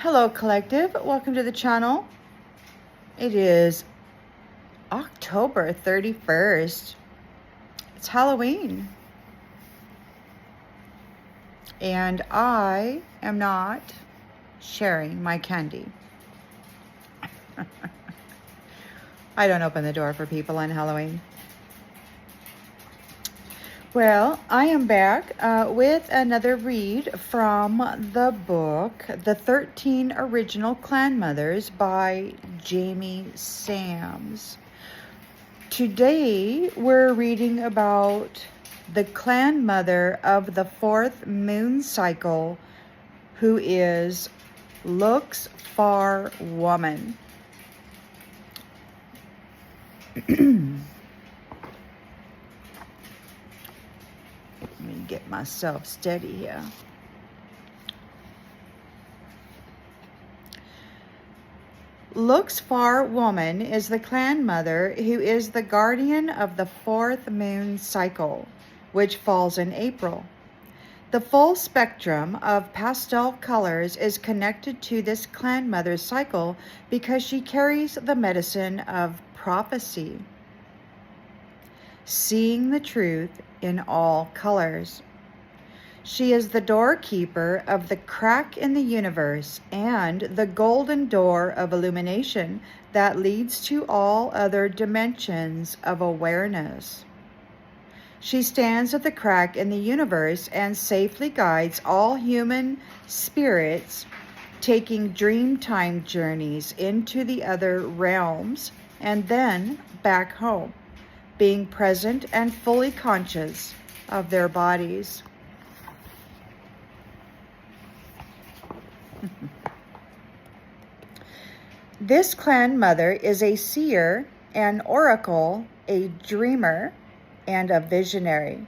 Hello, Collective. Welcome to the channel. It is October 31st. It's Halloween. And I am not sharing my candy. I don't open the door for people on Halloween. Well, I am back with another read from the book, The 13 Original Clan Mothers by Jamie Sams. Today, we're reading about the clan mother of the fourth moon cycle, who is Looks Far Woman. Let me get myself steady here. Looks Far Woman is the clan mother who is the guardian of the fourth moon cycle, which falls in April. The full spectrum of pastel colors is connected to this clan mother's cycle because she carries the medicine of prophecy, seeing the truth in all colors. She is the doorkeeper of the crack in the universe and the golden door of illumination that leads to all other dimensions of awareness. She stands at the crack in the universe and safely guides all human spirits, taking dreamtime journeys into the other realms and then back home, being present and fully conscious of their bodies. This clan mother is a seer, an oracle, a dreamer, and a visionary.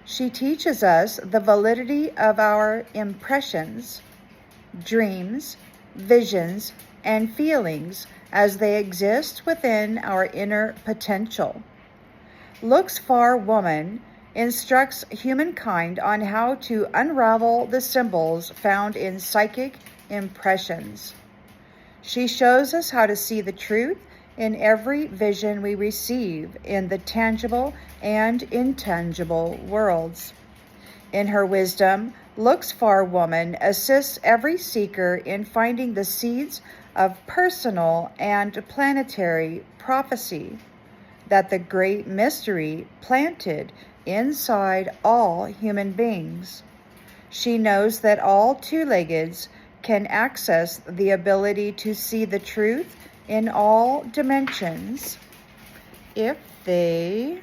She teaches us the validity of our impressions, dreams, visions, and feelings as they exist within our inner potential. Looks Far Woman instructs humankind on how to unravel the symbols found in psychic impressions. She shows us how to see the truth in every vision we receive in the tangible and intangible worlds. In her wisdom, Looks Far Woman assists every seeker in finding the seeds of personal and planetary prophecy that the great mystery planted inside all human beings. She knows that all two-leggeds can access the ability to see the truth in all dimensions if they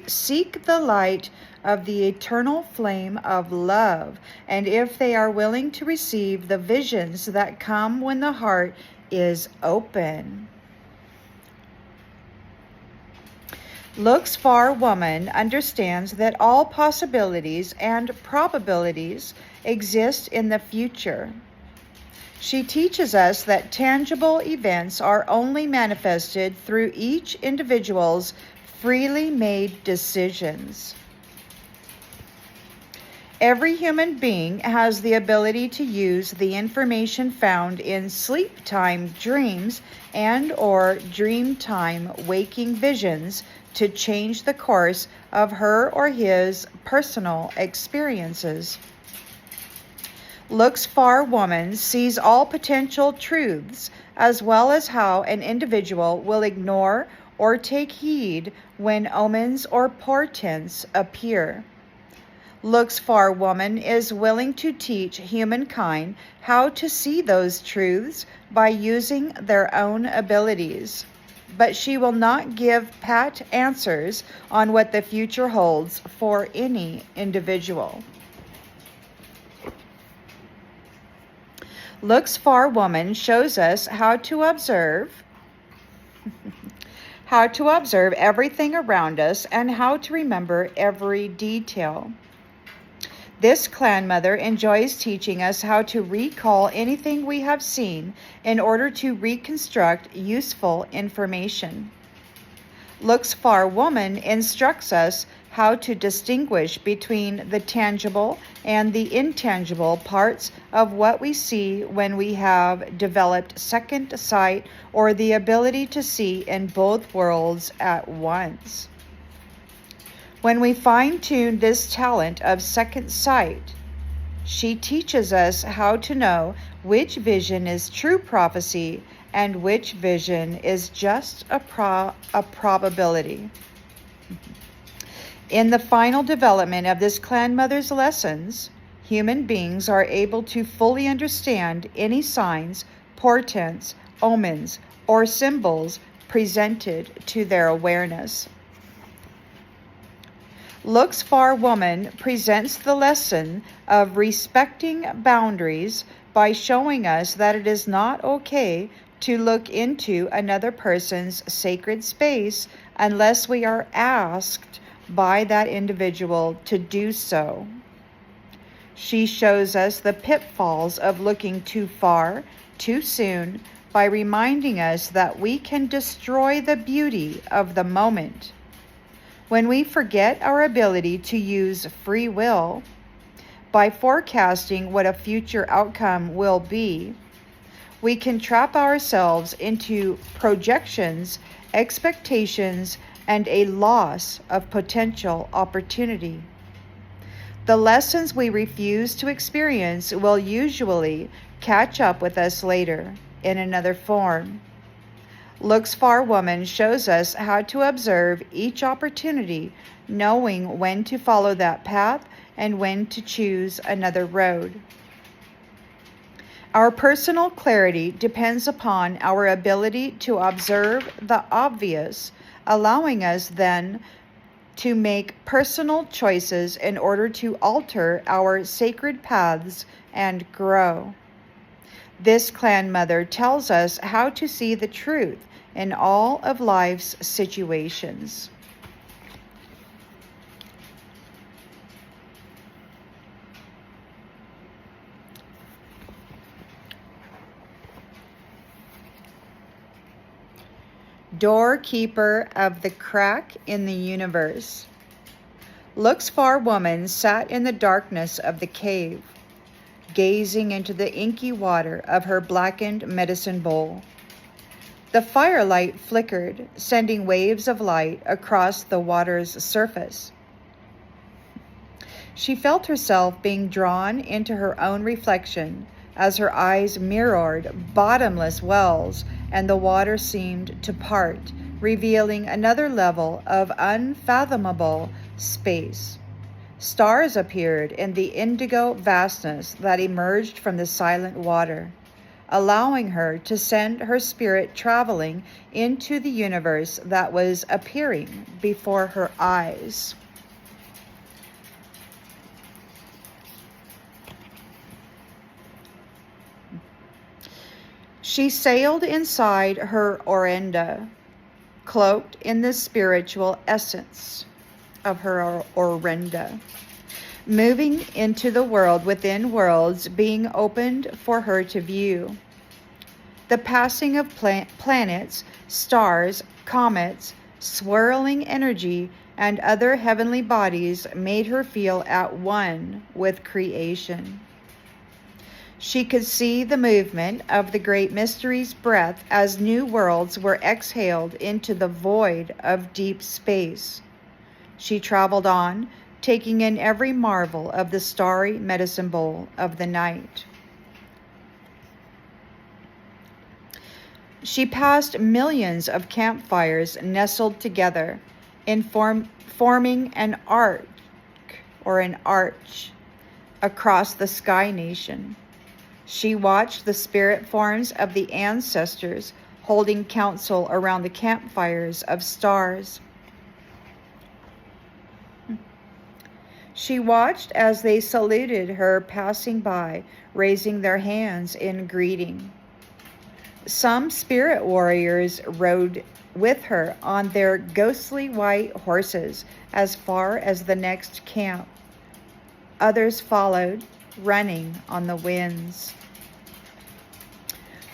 seek the light of the eternal flame of love, and if they are willing to receive the visions that come when the heart is open. Looks Far Woman understands that all possibilities and probabilities exist in the future. She teaches us that tangible events are only manifested through each individual's freely made decisions. Every human being has the ability to use the information found in sleep time dreams and or dream time waking visions to change the course of her or his personal experiences. Looks Far Woman sees all potential truths as well as how an individual will ignore or take heed when omens or portents appear. Looks Far Woman is willing to teach humankind how to see those truths by using their own abilities, but she will not give pat answers on what the future holds for any individual. Looks Far Woman shows us how to observe everything around us and how to remember every detail. This clan mother enjoys teaching us how to recall anything we have seen in order to reconstruct useful information. Looks Far Woman instructs us how to distinguish between the tangible and the intangible parts of what we see when we have developed second sight, or the ability to see in both worlds at once. When we fine-tune this talent of second sight, she teaches us how to know which vision is true prophecy and which vision is just a probability. In the final development of this clan mother's lessons, human beings are able to fully understand any signs, portents, omens, or symbols presented to their awareness. Looks Far Woman presents the lesson of respecting boundaries by showing us that it is not okay to look into another person's sacred space unless we are asked by that individual to do so. She shows us the pitfalls of looking too far, too soon, by reminding us that we can destroy the beauty of the moment. When we forget our ability to use free will by forecasting what a future outcome will be, we can trap ourselves into projections, expectations, and a loss of potential opportunity. The lessons we refuse to experience will usually catch up with us later in another form. Looks Far Woman shows us how to observe each opportunity, knowing when to follow that path and when to choose another road. Our personal clarity depends upon our ability to observe the obvious, allowing us then to make personal choices in order to alter our sacred paths and grow. This clan mother tells us how to see the truth in all of life's situations. Doorkeeper of the crack in the universe. Looks Far Woman sat in the darkness of the cave, gazing into the inky water of her blackened medicine bowl. The firelight flickered, sending waves of light across the water's surface. She felt herself being drawn into her own reflection as her eyes mirrored bottomless wells and the water seemed to part, revealing another level of unfathomable space. Stars appeared in the indigo vastness that emerged from the silent water, allowing her to send her spirit traveling into the universe that was appearing before her eyes. She sailed inside her orenda, cloaked in the spiritual essence of her orenda, moving into the world within worlds being opened for her to view. The passing of planets, stars, comets, swirling energy, and other heavenly bodies made her feel at one with creation. She could see the movement of the great mystery's breath as new worlds were exhaled into the void of deep space. She traveled on, taking in every marvel of the starry medicine bowl of the night. She passed millions of campfires nestled together, forming an arc or an arch across the sky nation. She watched the spirit forms of the ancestors holding council around the campfires of stars. She watched as they saluted her passing by, raising their hands in greeting. Some spirit warriors rode with her on their ghostly white horses as far as the next camp. Others followed, running on the winds.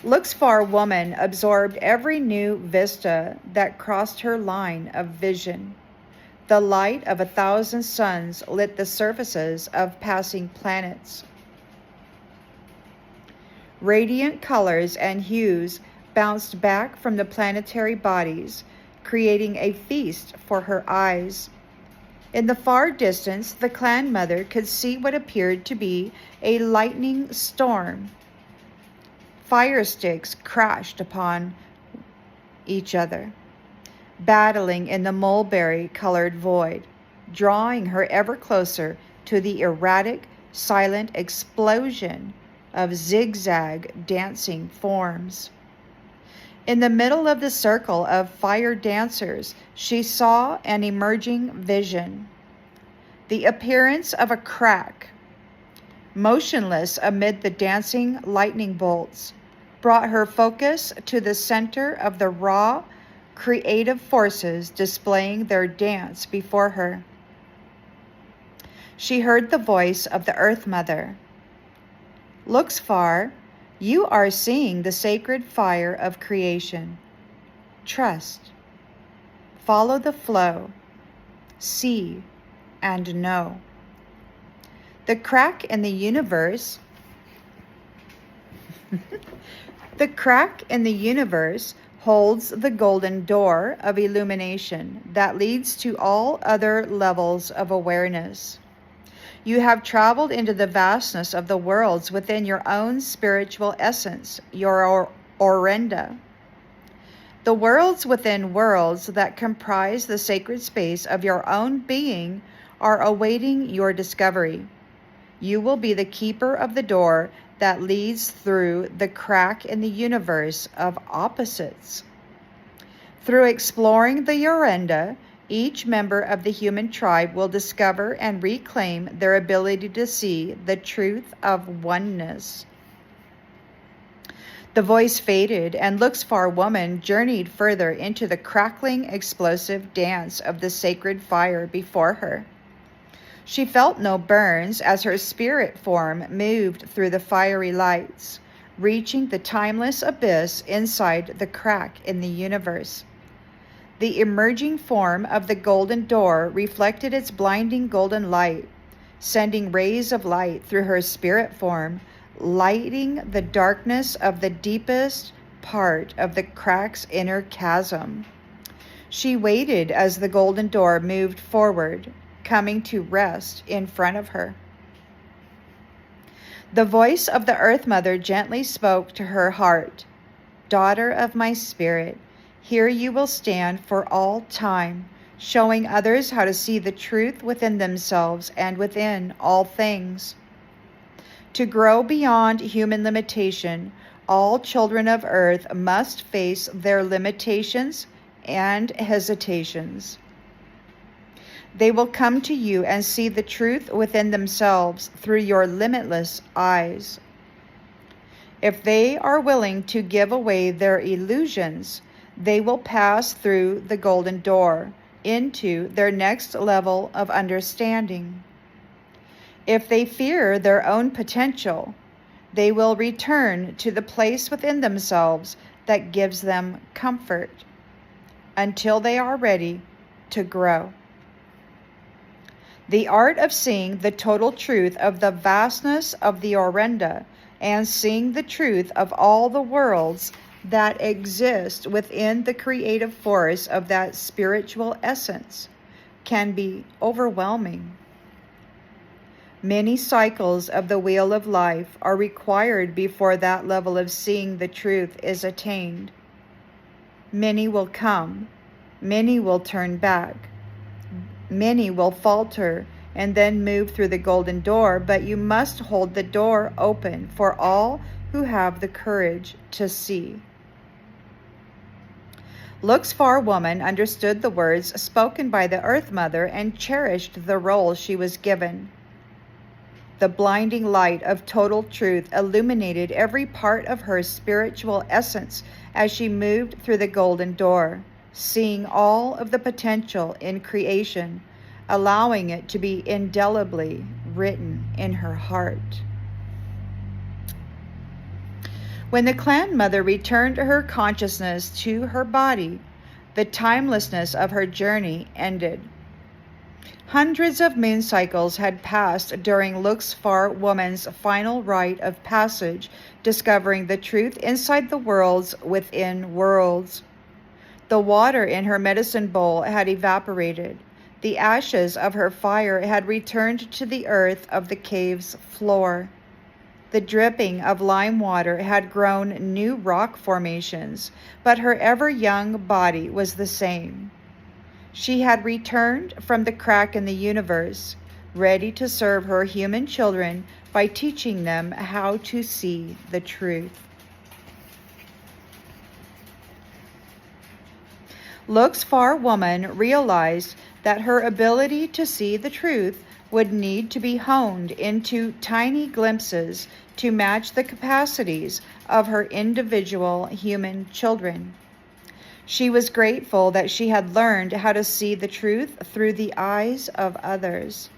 Looks Far Woman absorbed every new vista that crossed her line of vision. The light of 1,000 suns lit the surfaces of passing planets. Radiant colors and hues bounced back from the planetary bodies, creating a feast for her eyes. In the far distance, the clan mother could see what appeared to be a lightning storm. Fire sticks crashed upon each other, battling in the mulberry-colored void, drawing her ever closer to the erratic, silent explosion of zigzag dancing forms. In the middle of the circle of fire dancers, she saw an emerging vision. The appearance of a crack, motionless amid the dancing lightning bolts, brought her focus to the center of the raw, creative forces displaying their dance before her. She heard the voice of the Earth Mother. Luxfar, you are seeing the sacred fire of creation. Trust. Follow the flow. See and know. The crack in the universe The crack in the universe holds the golden door of illumination that leads to all other levels of awareness. You have traveled into the vastness of the worlds within your own spiritual essence, your Orenda. The worlds within worlds that comprise the sacred space of your own being are awaiting your discovery. You will be the keeper of the door that leads through the crack in the universe of opposites. Through exploring the Orenda, each member of the human tribe will discover and reclaim their ability to see the truth of oneness. The voice faded, and Luxfar woman journeyed further into the crackling, explosive dance of the sacred fire before her. She felt no burns as her spirit form moved through the fiery lights, reaching the timeless abyss inside the crack in the universe. The emerging form of the golden door reflected its blinding golden light, sending rays of light through her spirit form, lighting the darkness of the deepest part of the crack's inner chasm. She waited as the golden door moved forward, coming to rest in front of her. The voice of the Earth Mother gently spoke to her heart. Daughter of my spirit, here you will stand for all time, showing others how to see the truth within themselves and within all things. To grow beyond human limitation, all children of Earth must face their limitations and hesitations. They will come to you and see the truth within themselves through your limitless eyes. If they are willing to give away their illusions, they will pass through the golden door into their next level of understanding. If they fear their own potential, they will return to the place within themselves that gives them comfort until they are ready to grow. The art of seeing the total truth of the vastness of the Orenda and seeing the truth of all the worlds that exist within the creative force of that spiritual essence can be overwhelming. Many cycles of the wheel of life are required before that level of seeing the truth is attained. Many will come, many will turn back. Many will falter and then move through the golden door, but you must hold the door open for all who have the courage to see. Luxfar woman understood the words spoken by the Earth Mother and cherished the role she was given. The blinding light of total truth illuminated every part of her spiritual essence as she moved through the golden door, seeing all of the potential in creation, allowing it to be indelibly written in her heart. When the clan mother returned her consciousness to her body, the timelessness of her journey ended. Hundreds of moon cycles had passed during Luxfar woman's final rite of passage, discovering the truth inside the worlds within worlds. The water in her medicine bowl had evaporated. The ashes of her fire had returned to the earth of the cave's floor. The dripping of lime water had grown new rock formations, but her ever-young body was the same. She had returned from the crack in the universe, ready to serve her human children by teaching them how to see the truth. Luxfar woman realized that her ability to see the truth would need to be honed into tiny glimpses to match the capacities of her individual human children. She was grateful that she had learned how to see the truth through the eyes of others.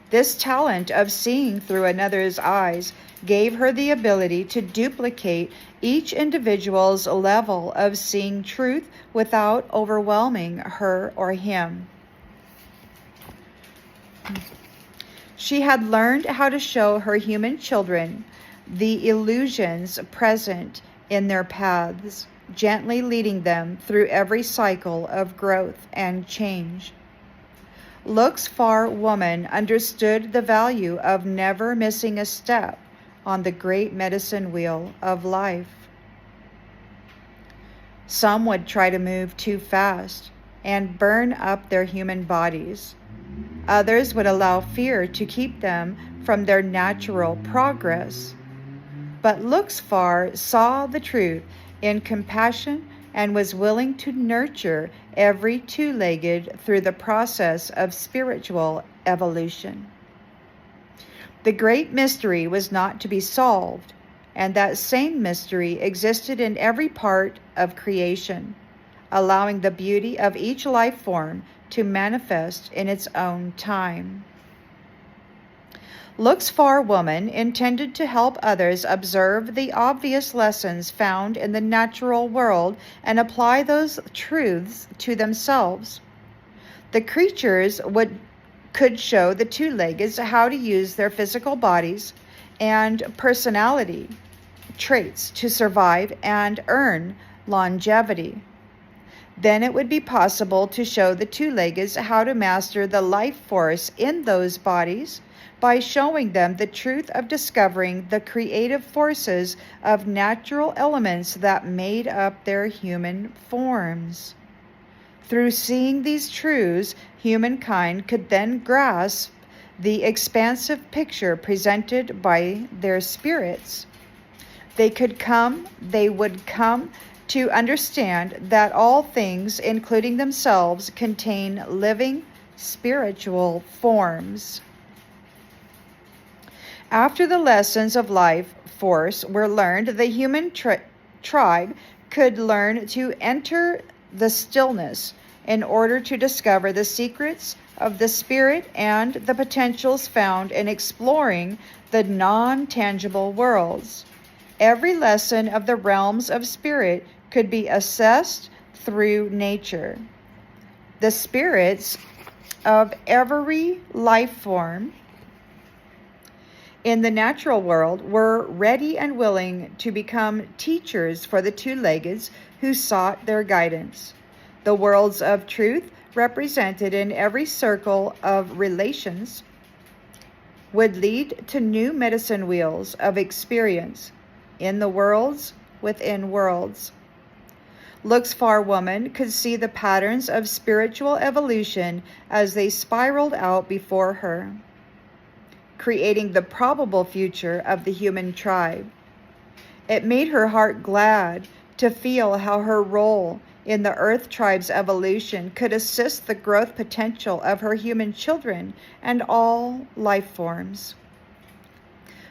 This talent of seeing through another's eyes gave her the ability to duplicate each individual's level of seeing truth without overwhelming her or him. She had learned how to show her human children the illusions present in their paths, gently leading them through every cycle of growth and change. Luxfar woman understood the value of never missing a step on the great medicine wheel of life. Some would try to move too fast and burn up their human bodies. Others would allow fear to keep them from their natural progress. But Luxfar saw the truth in compassion and was willing to nurture every two-legged through the process of spiritual evolution. The great mystery was not to be solved, and that same mystery existed in every part of creation, allowing the beauty of each life form to manifest in its own time. Luxfar woman intended to help others observe the obvious lessons found in the natural world and apply those truths to themselves. The creatures could show the two-leggeds how to use their physical bodies and personality traits to survive and earn longevity. Then it would be possible to show the two-leggeds how to master the life force in those bodies by showing them the truth of discovering the creative forces of natural elements that made up their human forms. Through seeing these truths, humankind could then grasp the expansive picture presented by their spirits. They would come to understand that all things, including themselves, contain living spiritual forms. After the lessons of life force were learned, the human tribe could learn to enter the stillness in order to discover the secrets of the spirit and the potentials found in exploring the non-tangible worlds. Every lesson of the realms of spirit could be assessed through nature. The spirits of every life form in the natural world were ready and willing to become teachers for the two-leggeds who sought their guidance. The worlds of truth, represented in every circle of relations, would lead to new medicine wheels of experience in the worlds within worlds. Luxfar woman could see the patterns of spiritual evolution as they spiraled out before her, creating the probable future of the human tribe. It made her heart glad to feel how her role in the Earth tribe's evolution could assist the growth potential of her human children and all life forms.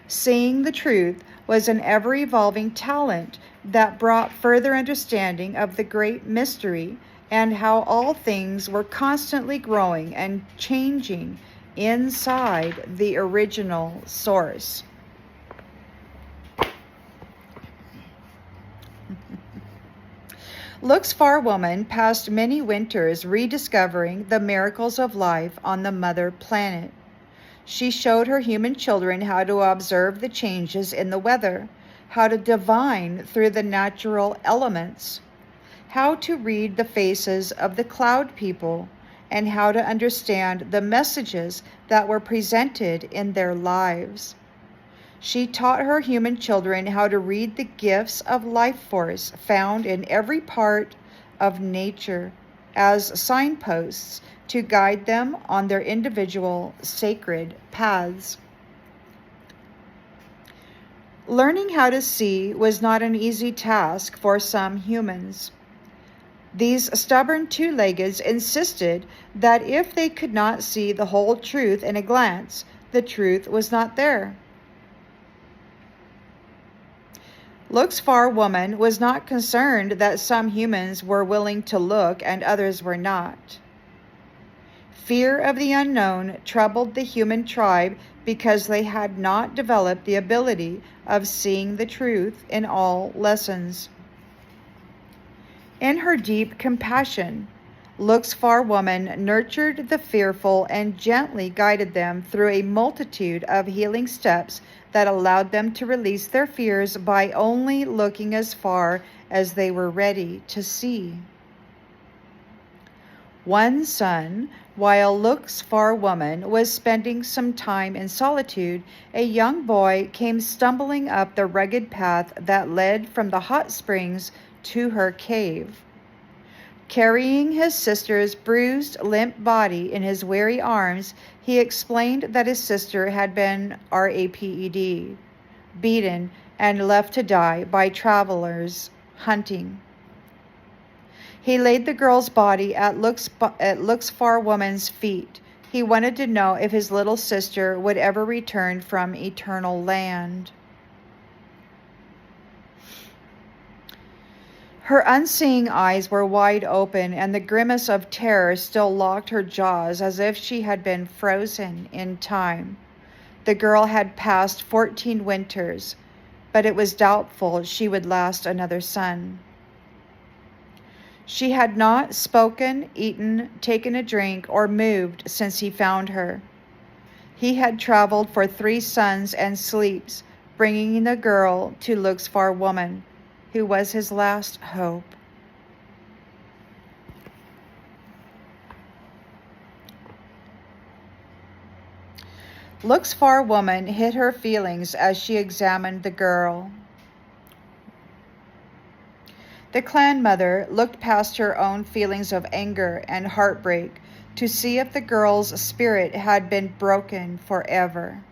Seeing the truth was an ever-evolving talent that brought further understanding of the great mystery and how all things were constantly growing and changing inside the original source. Looks Far Woman passed many winters rediscovering the miracles of life on the mother planet. She showed her human children how to observe the changes in the weather, how to divine through the natural elements, how to read the faces of the cloud people, and how to understand the messages that were presented in their lives. She taught her human children how to read the gifts of life force found in every part of nature as signposts to guide them on their individual sacred paths. Learning how to see was not an easy task for some humans. These stubborn two-leggeds insisted that if they could not see the whole truth in a glance, the truth was not there. Looks Far Woman was not concerned that some humans were willing to look and others were not. Fear of the unknown troubled the human tribe because they had not developed the ability of seeing the truth in all lessons. In her deep compassion, Looks Far Woman nurtured the fearful and gently guided them through a multitude of healing steps that allowed them to release their fears by only looking as far as they were ready to see. One sun, while Looks Far Woman was spending some time in solitude, a young boy came stumbling up the rugged path that led from the hot springs to her cave. Carrying his sister's bruised, limp body in his weary arms, he explained that his sister had been RAPED, beaten and left to die by travelers hunting. He laid the girl's body at Looks Far Woman's feet. He wanted to know if his little sister would ever return from eternal land. Her unseeing eyes were wide open, and the grimace of terror still locked her jaws as if she had been frozen in time. The girl had passed 14 winters, but it was doubtful she would last another sun. She had not spoken, eaten, taken a drink, or moved since he found her. He had traveled for 3 suns and sleeps, bringing the girl to Looks Far Woman, who was his last hope. Looks Far Woman hid her feelings as she examined the girl. The clan mother looked past her own feelings of anger and heartbreak to see if the girl's spirit had been broken forever.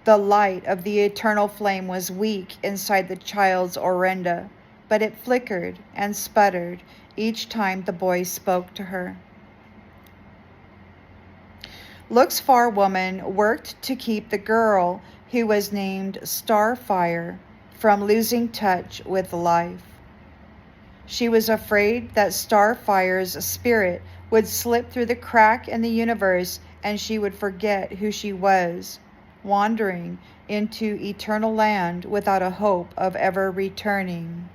The light of the eternal flame was weak inside the child's Orenda, but it flickered and sputtered each time the boy spoke to her. Looks Far Woman worked to keep the girl, who was named Starfire, from losing touch with life. She was afraid that Starfire's spirit would slip through the crack in the universe and she would forget who she was, wandering into eternal land without a hope of ever returning.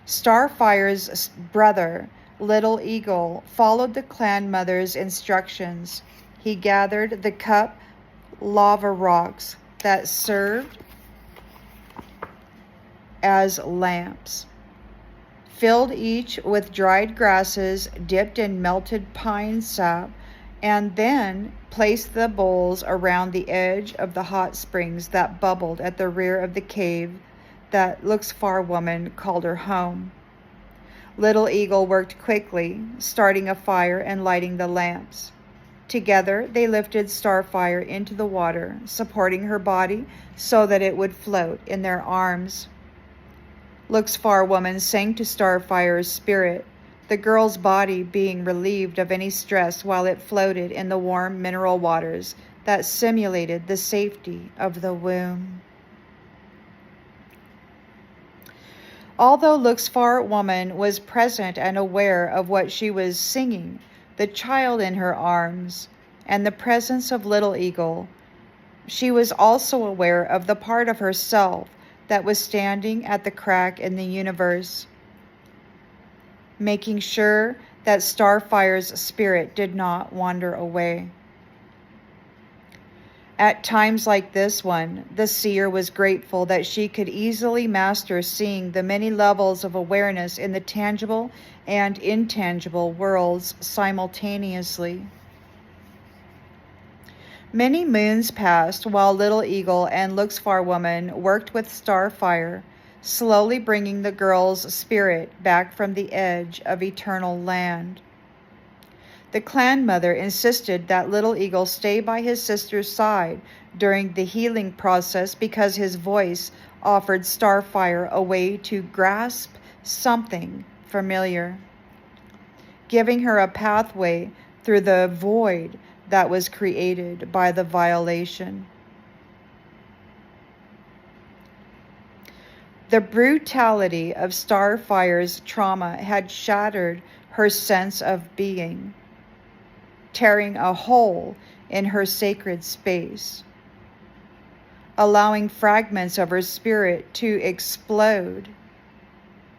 Starfire's brother, Little Eagle, followed the clan mother's instructions. He gathered the cup lava rocks that served as lamps, filled each with dried grasses dipped in melted pine sap, and then placed the bowls around the edge of the hot springs that bubbled at the rear of the cave that Looks Far Woman called her home. Little Eagle worked quickly, starting a fire and lighting the lamps. Together, they lifted Starfire into the water, supporting her body so that it would float in their arms. Looks Far Woman sang to Starfire's spirit, the girl's body being relieved of any stress while it floated in the warm mineral waters that simulated the safety of the womb. Although Looks Far Woman was present and aware of what she was singing, the child in her arms, and the presence of Little Eagle, she was also aware of the part of herself that was standing at the crack in the universe, making sure that Starfire's spirit did not wander away. At times like this one, the seer was grateful that she could easily master seeing the many levels of awareness in the tangible and intangible worlds simultaneously. Many moons passed while Little Eagle and Luxfar Woman worked with Starfire, slowly bringing the girl's spirit back from the edge of eternal land. The clan mother insisted that Little Eagle stay by his sister's side during the healing process because his voice offered Starfire a way to grasp something familiar, giving her a pathway through the void that was created by the violation. The brutality of Starfire's trauma had shattered her sense of being, tearing a hole in her sacred space, allowing fragments of her spirit to explode,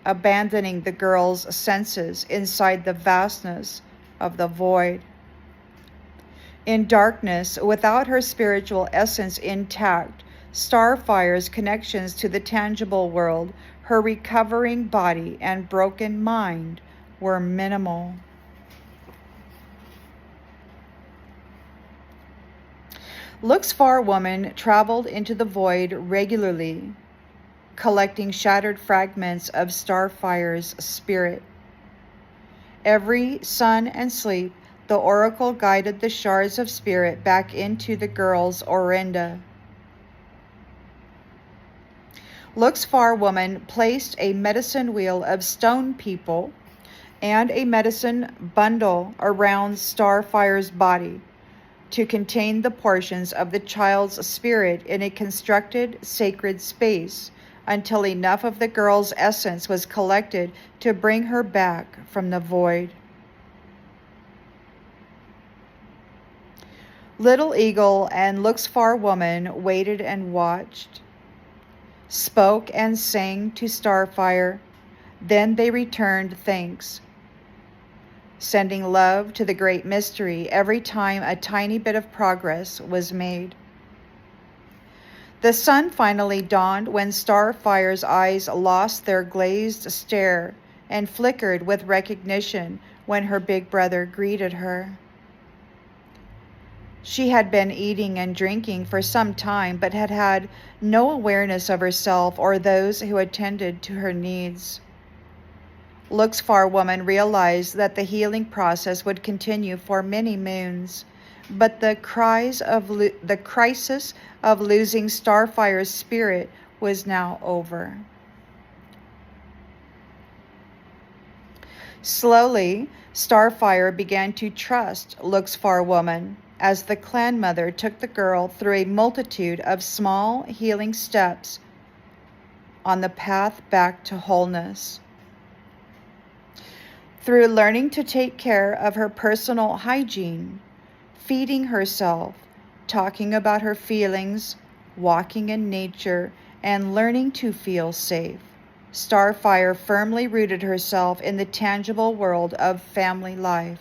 abandoning the girl's senses inside the vastness of the void. In darkness, without her spiritual essence intact, Starfire's connections to the tangible world, her recovering body and broken mind were minimal. Luxfar Woman traveled into the void regularly, collecting shattered fragments of Starfire's spirit. Every sun and sleep, the oracle guided the shards of spirit back into the girl's Orenda. Luxfar Woman placed a medicine wheel of stone people and a medicine bundle around Starfire's body to contain the portions of the child's spirit in a constructed sacred space until enough of the girl's essence was collected to bring her back from the void. Little Eagle and Luxfar Woman waited and watched, spoke and sang to Starfire. Then they returned thanks, sending love to the great mystery every time a tiny bit of progress was made. The sun finally dawned when Starfire's eyes lost their glazed stare and flickered with recognition when her big brother greeted her. She had been eating and drinking for some time, but had had no awareness of herself or those who attended to her needs. Luxfar Woman realized that the healing process would continue for many moons, but the crisis of losing Starfire's spirit was now over. Slowly, Starfire began to trust Luxfar Woman as the clan mother took the girl through a multitude of small healing steps on the path back to wholeness. Through learning to take care of her personal hygiene, feeding herself, talking about her feelings, walking in nature, and learning to feel safe, Starfire firmly rooted herself in the tangible world of family life.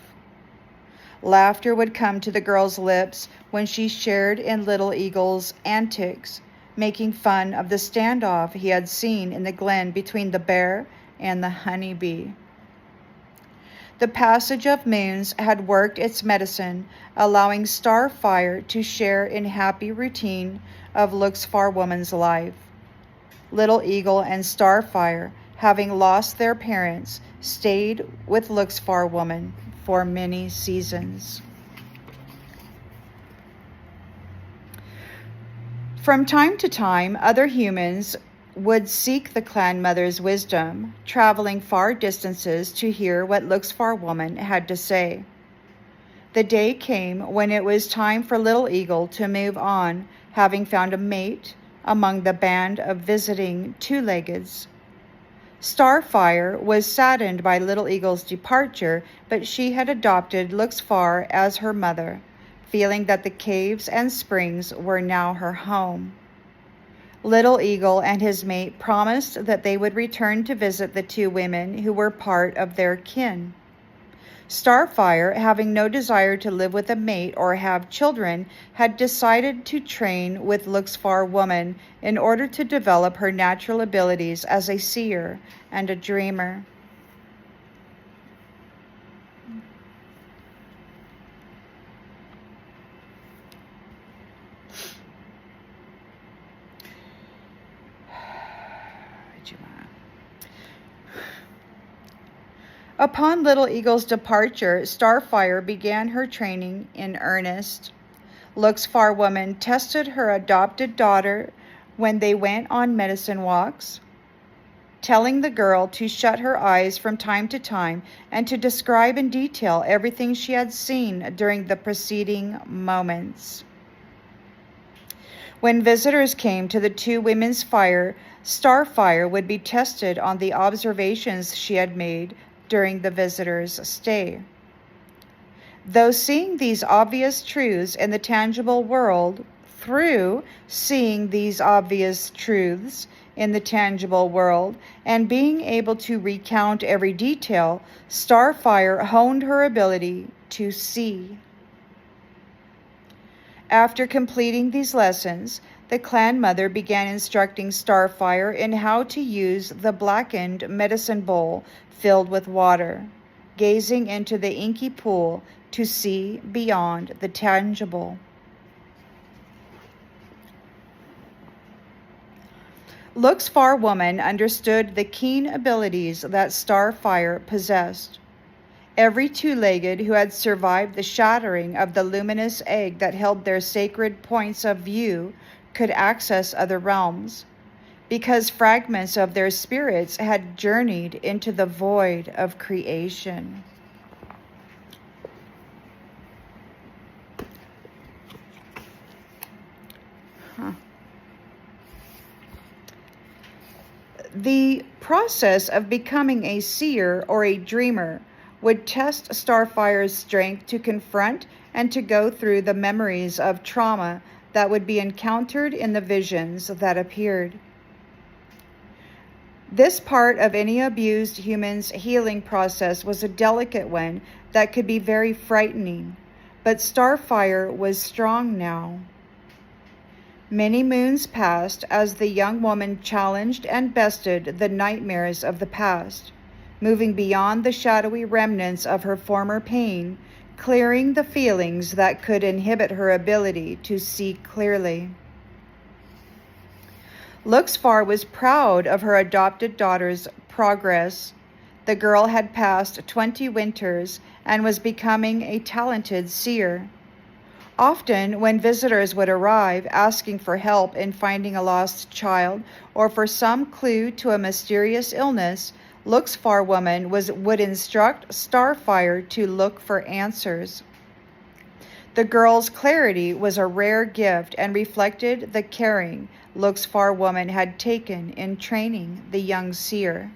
Laughter would come to the girl's lips when she shared in Little Eagle's antics, making fun of the standoff he had seen in the glen between the bear and the honeybee. The passage of moons had worked its medicine, allowing Starfire to share in happy routine of Luxfar Woman's life. Little Eagle and Starfire, having lost their parents, stayed with Luxfar Woman for many seasons. From time to time, other humans would seek the clan mother's wisdom, traveling far distances to hear what Luxfar Woman had to say. The day came when it was time for Little Eagle to move on, having found a mate among the band of visiting two-leggeds. Starfire was saddened by Little Eagle's departure, but she had adopted Luxfar as her mother, feeling that the caves and springs were now her home. Little Eagle and his mate promised that they would return to visit the two women who were part of their kin. Starfire, having no desire to live with a mate or have children, had decided to train with Luxfar Woman in order to develop her natural abilities as a seer and a dreamer. Upon Little Eagle's departure, Starfire began her training in earnest. Luxfar Woman tested her adopted daughter when they went on medicine walks, telling the girl to shut her eyes from time to time and to describe in detail everything she had seen during the preceding moments. When visitors came to the two women's fire, Starfire would be tested on the observations she had made during the visitors' stay. Though seeing these obvious truths in the tangible world, through seeing these obvious truths in the tangible world and being able to recount every detail, Starfire honed her ability to see. After completing these lessons, the clan mother began instructing Starfire in how to use the blackened medicine bowl filled with water, gazing into the inky pool to see beyond the tangible. Luxfar Woman understood the keen abilities that Starfire possessed. Every two-legged who had survived the shattering of the luminous egg that held their sacred points of view could access other realms, because fragments of their spirits had journeyed into the void of creation. The process of becoming a seer or a dreamer would test Starfire's strength to confront and to go through the memories of trauma that would be encountered in the visions that appeared. This part of any abused human's healing process was a delicate one that could be very frightening, but Starfire was strong now. Many moons passed as the young woman challenged and bested the nightmares of the past, moving beyond the shadowy remnants of her former pain, clearing the feelings that could inhibit her ability to see clearly. Luxfar was proud of her adopted daughter's progress. The girl had passed 20 winters and was becoming a talented seer. Often, when visitors would arrive asking for help in finding a lost child or for some clue to a mysterious illness, Luxfar Woman would instruct Starfire to look for answers. The girl's clarity was a rare gift and reflected the caring Luxfar Woman had taken in training the young seer.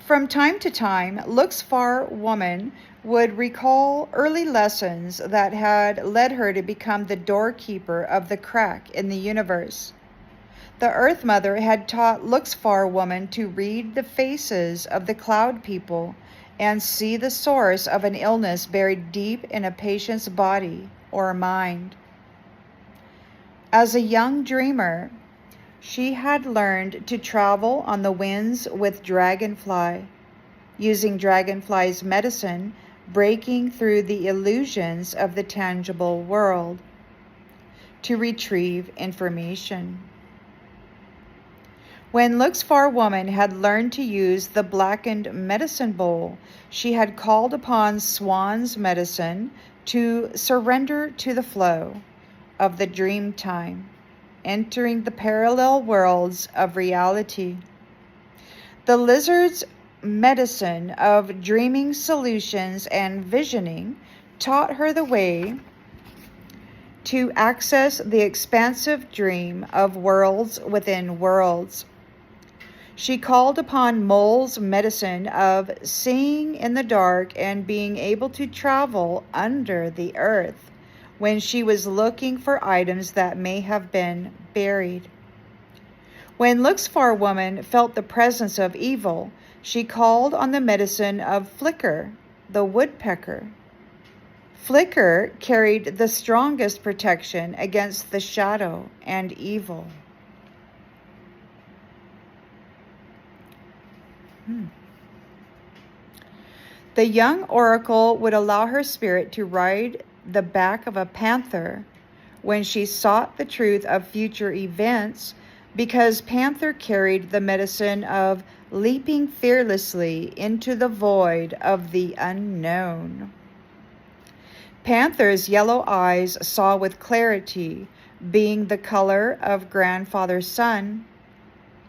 From time to time, Luxfar Woman would recall early lessons that had led her to become the doorkeeper of the crack in the universe. The Earth Mother had taught Luxfar Woman to read the faces of the cloud people and see the source of an illness buried deep in a patient's body or mind. As a young dreamer, she had learned to travel on the winds with Dragonfly, using Dragonfly's medicine, breaking through the illusions of the tangible world to retrieve information. When Luxfar Woman had learned to use the blackened medicine bowl, she had called upon Swan's medicine to surrender to the flow of the dream time, entering the parallel worlds of reality. The lizard's medicine of dreaming solutions and visioning taught her the way to access the expansive dream of worlds within worlds. She called upon Mole's medicine of seeing in the dark and being able to travel under the earth when she was looking for items that may have been buried. When Luxfar woman felt the presence of evil, she called on the medicine of Flicker, the woodpecker. Flicker carried the strongest protection against the shadow and evil. The young oracle would allow her spirit to ride the back of a panther when she sought the truth of future events, because Panther carried the medicine of leaping fearlessly into the void of the unknown. Panther's yellow eyes saw with clarity, being the color of grandfather's sun,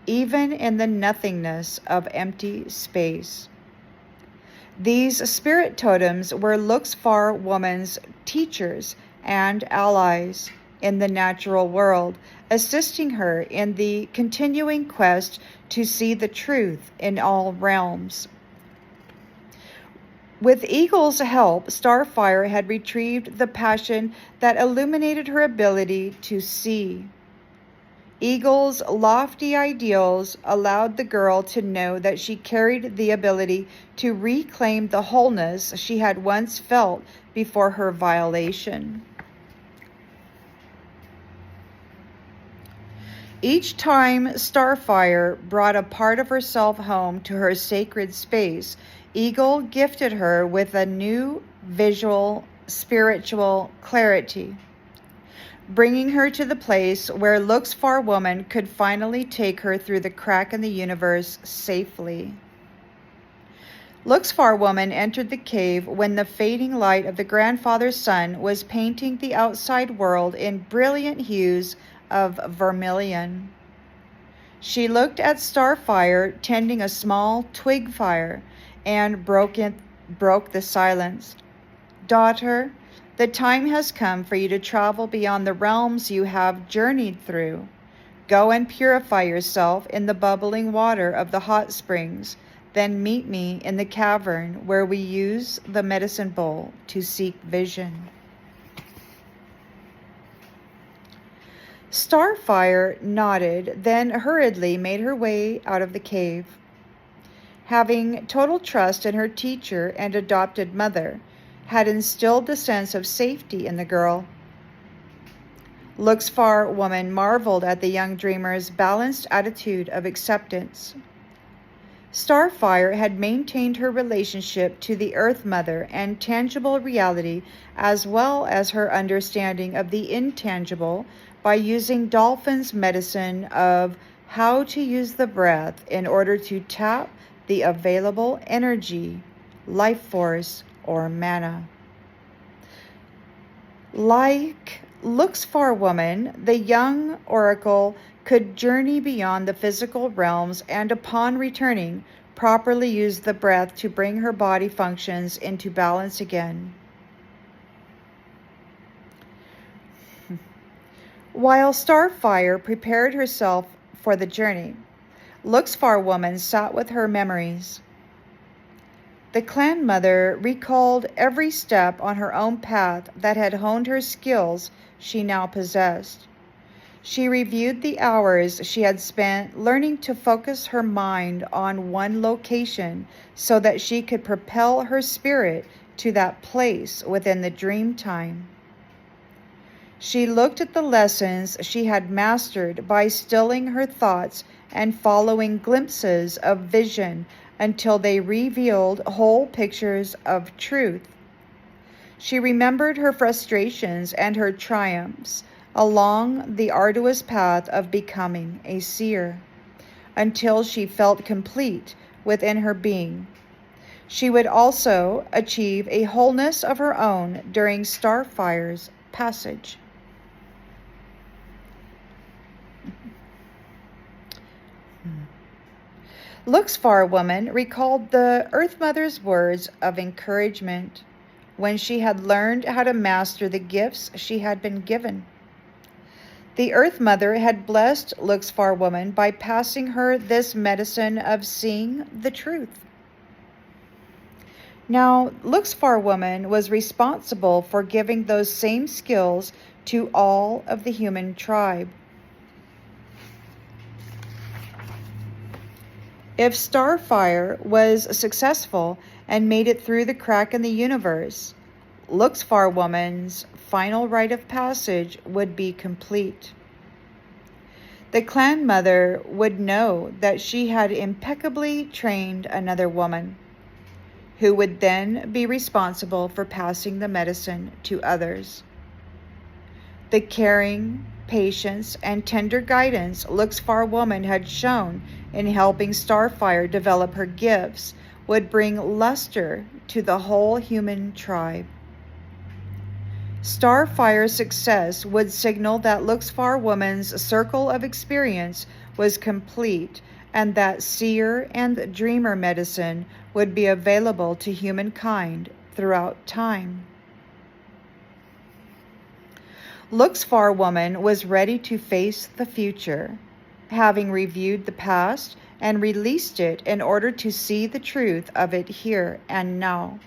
even in the nothingness of empty space. These spirit totems were Luxfar woman's teachers and allies in the natural world, assisting her in the continuing quest to see the truth in all realms. With Eagle's help, Starfire had retrieved the passion that illuminated her ability to see. Eagle's lofty ideals allowed the girl to know that she carried the ability to reclaim the wholeness she had once felt before her violation. Each time Starfire brought a part of herself home to her sacred space, Eagle gifted her with a new visual, spiritual clarity, bringing her to the place where Luxfar woman could finally take her through the crack in the universe safely. Luxfar woman entered the cave when the fading light of the grandfather's sun was painting the outside world in brilliant hues of vermilion. She looked at Starfire tending a small twig fire and broke the silence. "Daughter, the time has come for you to travel beyond the realms you have journeyed through. Go and purify yourself in the bubbling water of the hot springs. Then meet me in the cavern where we use the medicine bowl to seek vision." Starfire nodded, then hurriedly made her way out of the cave. Having total trust in her teacher and adopted mother, had instilled a sense of safety in the girl. Luxfar woman marveled at the young dreamer's balanced attitude of acceptance. Starfire had maintained her relationship to the Earth Mother and tangible reality, as well as her understanding of the intangible, by using Dolphin's medicine of how to use the breath in order to tap the available energy, life force, or mana. Like Luxfar woman, the young oracle could journey beyond the physical realms and, upon returning, properly use the breath to bring her body functions into balance again. While Starfire prepared herself for the journey, Luxfar woman sat with her memories. The clan mother recalled every step on her own path that had honed her skills she now possessed. She reviewed the hours she had spent learning to focus her mind on one location so that she could propel her spirit to that place within the dream time. She looked at the lessons she had mastered by stilling her thoughts and following glimpses of vision until they revealed whole pictures of truth. She remembered her frustrations and her triumphs along the arduous path of becoming a seer, until she felt complete within her being. She would also achieve a wholeness of her own during Starfire's passage. Luxfar woman recalled the Earth Mother's words of encouragement when she had learned how to master the gifts she had been given. The Earth Mother had blessed Luxfar Woman by passing her this medicine of seeing the truth. Now, Luxfar Woman was responsible for giving those same skills to all of the human tribe. If Starfire was successful and made it through the crack in the universe, Luxfar Woman's final rite of passage would be complete. The clan mother would know that she had impeccably trained another woman, who would then be responsible for passing the medicine to others. The caring, patience, and tender guidance Luxfar Woman had shown in helping Starfire develop her gifts would bring luster to the whole human tribe. Starfire's success would signal that Luxfar Woman's circle of experience was complete and that seer and dreamer medicine would be available to humankind throughout time. Luxfar Woman was ready to face the future, having reviewed the past and released it in order to see the truth of it here and now.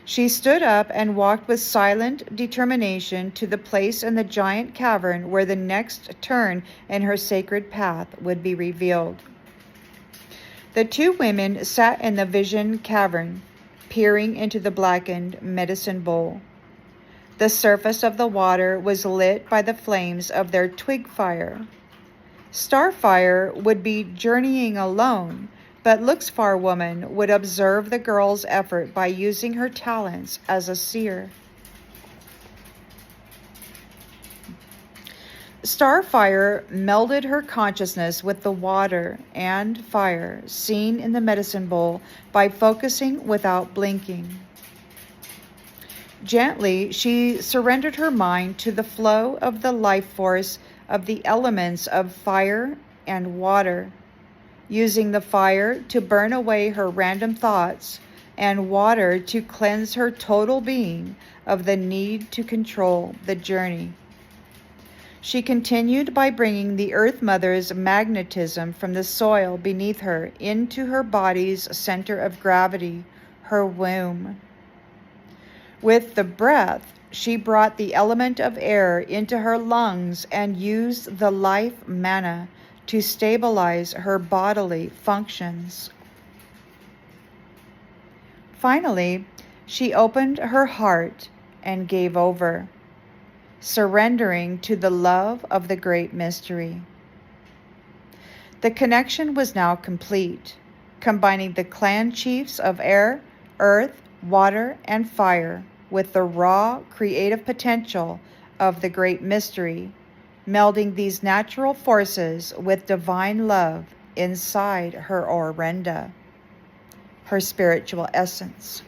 She stood up and walked with silent determination to the place in the giant cavern where the next turn in her sacred path would be revealed. The two women sat in the vision cavern, peering into the blackened medicine bowl. The surface of the water was lit by the flames of their twig fire. Starfire would be journeying alone, but Luxfar Woman would observe the girl's effort by using her talents as a seer. Starfire melded her consciousness with the water and fire seen in the medicine bowl by focusing without blinking. Gently, she surrendered her mind to the flow of the life force of the elements of fire and water, using the fire to burn away her random thoughts and water to cleanse her total being of the need to control the journey. She continued by bringing the Earth Mother's magnetism from the soil beneath her into her body's center of gravity, her womb. With the breath, she brought the element of air into her lungs and used the life mana to stabilize her bodily functions. Finally, she opened her heart and gave over, surrendering to the love of the great mystery. The connection was now complete, combining the clan chiefs of air, earth, water, and fire with the raw creative potential of the great mystery, melding these natural forces with divine love inside her Orenda, her spiritual essence.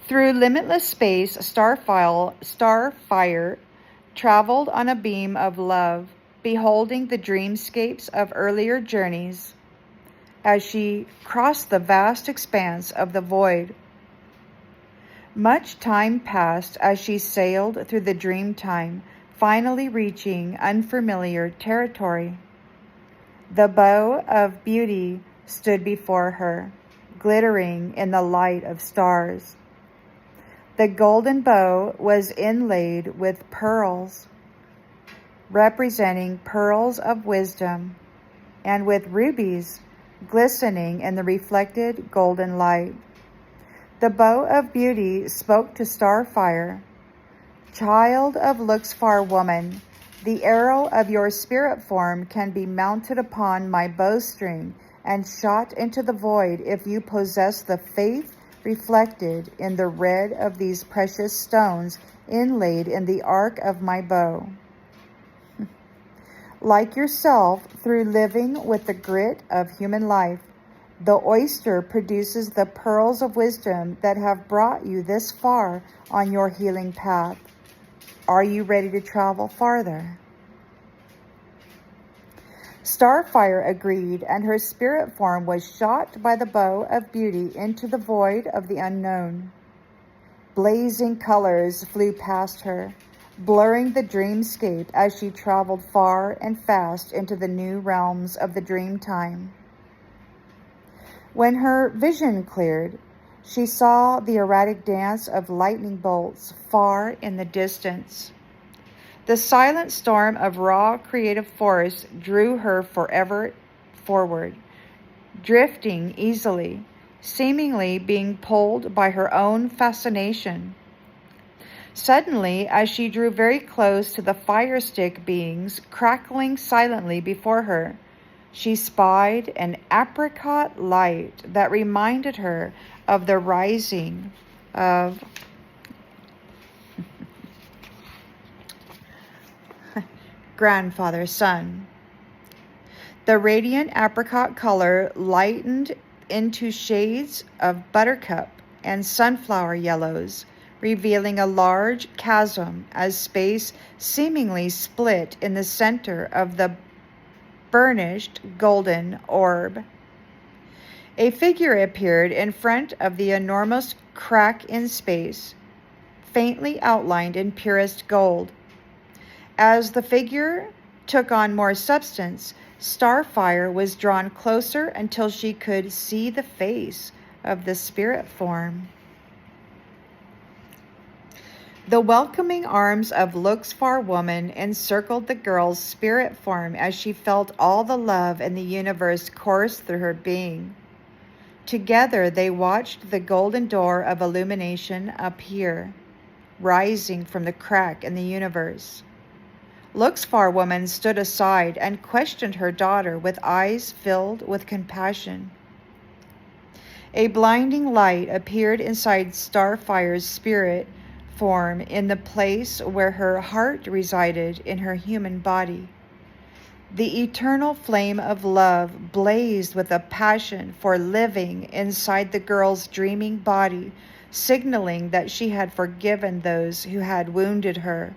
Through limitless space, Starfire traveled on a beam of love, beholding the dreamscapes of earlier journeys as she crossed the vast expanse of the void. Much time passed as she sailed through the dream time, finally reaching unfamiliar territory. The bow of beauty stood before her, glittering in the light of stars. The golden bow was inlaid with pearls, representing pearls of wisdom, and with rubies glistening in the reflected golden light. The bow of beauty spoke to Starfire. Child of Luxfar Woman, the arrow of your spirit form can be mounted upon my bowstring and shot into the void if you possess the faith reflected in the red of these precious stones inlaid in the arc of my bow. Like yourself, through living with the grit of human life, the oyster produces the pearls of wisdom that have brought you this far on your healing path. Are you ready to travel farther? Starfire agreed, and her spirit form was shot by the bow of beauty into the void of the unknown. Blazing colors flew past her, blurring the dreamscape as she traveled far and fast into the new realms of the dream time. When her vision cleared, she saw the erratic dance of lightning bolts far in the distance. The silent storm of raw creative force drew her forever forward, drifting easily, seemingly being pulled by her own fascination. Suddenly, as she drew very close to the fire stick beings crackling silently before her, she spied an apricot light that reminded her of the rising of grandfather's son. The radiant apricot color lightened into shades of buttercup and sunflower yellows, revealing a large chasm as space seemingly split in the center of the burnished golden orb. A figure appeared in front of the enormous crack in space, faintly outlined in purest gold. As the figure took on more substance, Starfire was drawn closer until she could see the face of the spirit form. The welcoming arms of Luxfar woman encircled the girl's spirit form as she felt all the love in the universe course through her being. Together they watched the golden door of illumination appear, rising from the crack in the universe. Luxfar woman stood aside and questioned her daughter with eyes filled with compassion. A blinding light appeared inside Starfire's spirit form in the place where her heart resided in her human body. The eternal flame of love blazed with a passion for living inside the girl's dreaming body, signaling that she had forgiven those who had wounded her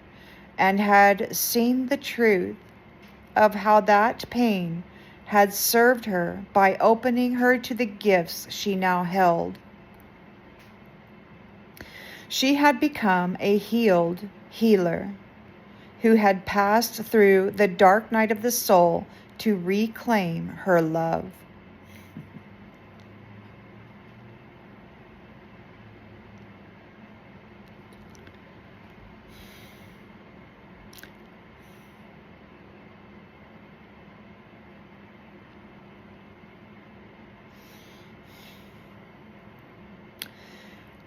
and had seen the truth of how that pain had served her by opening her to the gifts she now held. She had become a healed healer who had passed through the dark night of the soul to reclaim her love.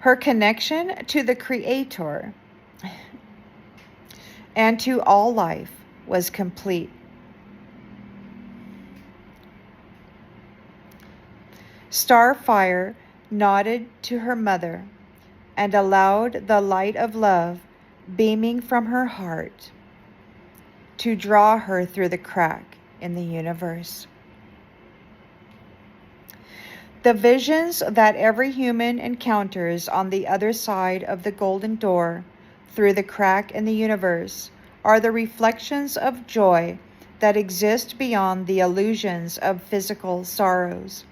Her connection to the Creator and to all life was complete. Starfire nodded to her mother and allowed the light of love beaming from her heart to draw her through the crack in the universe. The visions that every human encounters on the other side of the golden door, through the crack in the universe, are the reflections of joy that exist beyond the illusions of physical sorrows.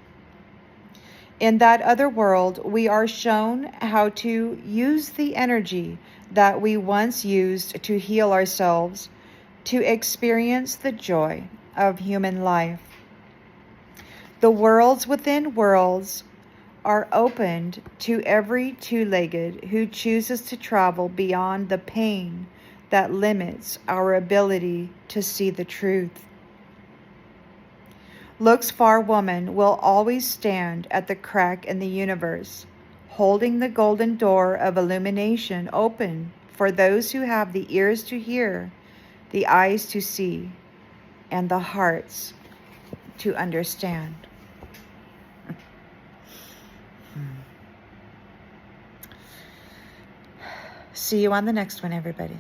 In that other world, we are shown how to use the energy that we once used to heal ourselves to experience the joy of human life. The worlds within worlds are opened to every two-legged who chooses to travel beyond the pain that limits our ability to see the truth. Luxfar woman will always stand at the crack in the universe, holding the golden door of illumination open for those who have the ears to hear, the eyes to see, and the hearts to understand. See you on the next one, everybody.